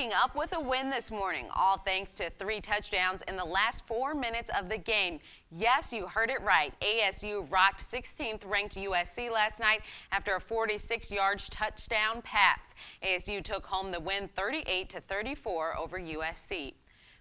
waking up with a win this morning, all thanks to 3 touchdowns in the last 4 minutes of the game. Yes, you heard it right. ASU rocked 16th-ranked USC last night after a 46-yard touchdown pass. ASU took home the win 38-34 over USC.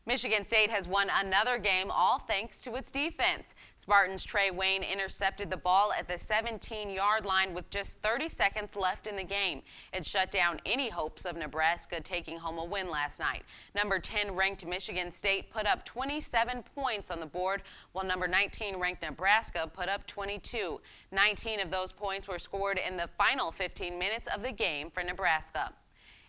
Michigan State has won another game, all thanks to its defense. Spartans' Trey Wayne intercepted the ball at the 17-yard line with just 30 seconds left in the game. It shut down any hopes of Nebraska taking home a win last night. Number 10 ranked Michigan State put up 27 points on the board, while number 19 ranked Nebraska put up 22. 19 of those points were scored in the final 15 minutes of the game for Nebraska.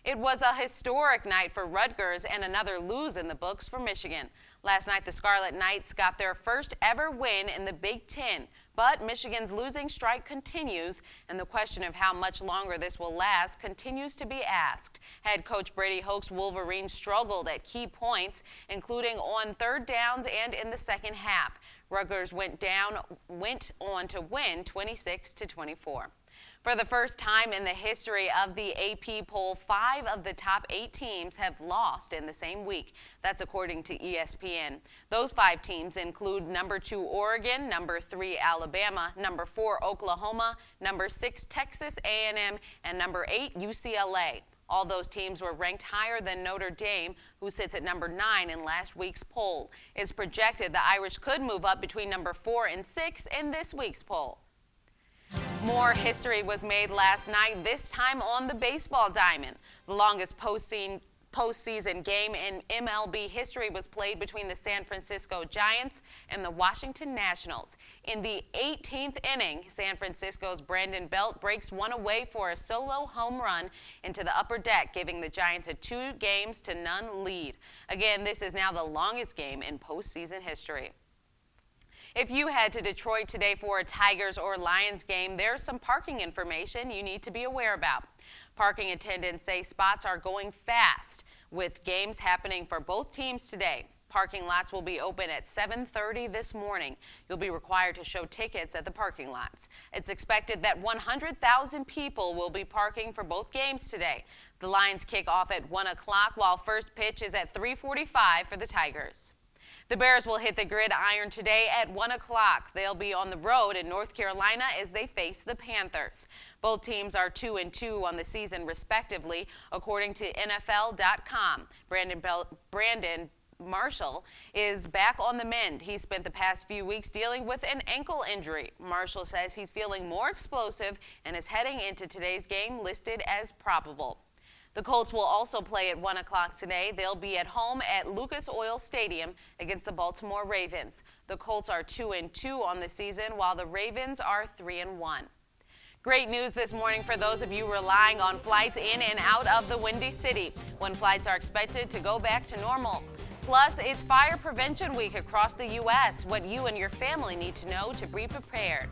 It was a historic night for Rutgers and another lose in the books for Michigan. Last night, the Scarlet Knights got their first ever win in the Big Ten, but Michigan's losing streak continues, and the question of how much longer this will last continues to be asked. Head coach Brady Hoke's Wolverines struggled at key points, including on third downs and in the second half. Rutgers went on to win 26-24. For the first time in the history of the AP poll, 5 of the top 8 teams have lost in the same week. That's according to ESPN. Those 5 teams include number 2 Oregon, number 3 Alabama, number 4 Oklahoma, number 6 Texas A&M, and number 8 UCLA. All those teams were ranked higher than Notre Dame, who sits at number 9 in last week's poll. It's projected the Irish could move up between number 4 and 6 in this week's poll. More history was made last night, this time on the baseball diamond. The longest postseason game in MLB history was played between the San Francisco Giants and the Washington Nationals. In the 18th inning, San Francisco's Brandon Belt breaks one away for a solo home run into the upper deck, giving the Giants a 2-0 lead. Again, this is now the longest game in postseason history. If you head to Detroit today for a Tigers or Lions game, there's some parking information you need to be aware about. Parking attendants say spots are going fast with games happening for both teams today. Parking lots will be open at 7:30 this morning. You'll be required to show tickets at the parking lots. It's expected that 100,000 people will be parking for both games today. The Lions kick off at 1 o'clock, while first pitch is at 3:45 for the Tigers. The Bears will hit the gridiron today at 1 o'clock. They'll be on the road in North Carolina as they face the Panthers. Both teams are 2-2 on the season, respectively, according to NFL.com. Brandon Marshall is back on the mend. He spent the past few weeks dealing with an ankle injury. Marshall says he's feeling more explosive and is heading into today's game listed as probable. The Colts will also play at 1 o'clock today. They'll be at home at Lucas Oil Stadium against the Baltimore Ravens. The Colts are 2-2 on the season, while the Ravens are 3-1. Great news this morning for those of you relying on flights in and out of the Windy City, when flights are expected to go back to normal. Plus, it's Fire Prevention Week across the U.S., what you and your family need to know to be prepared.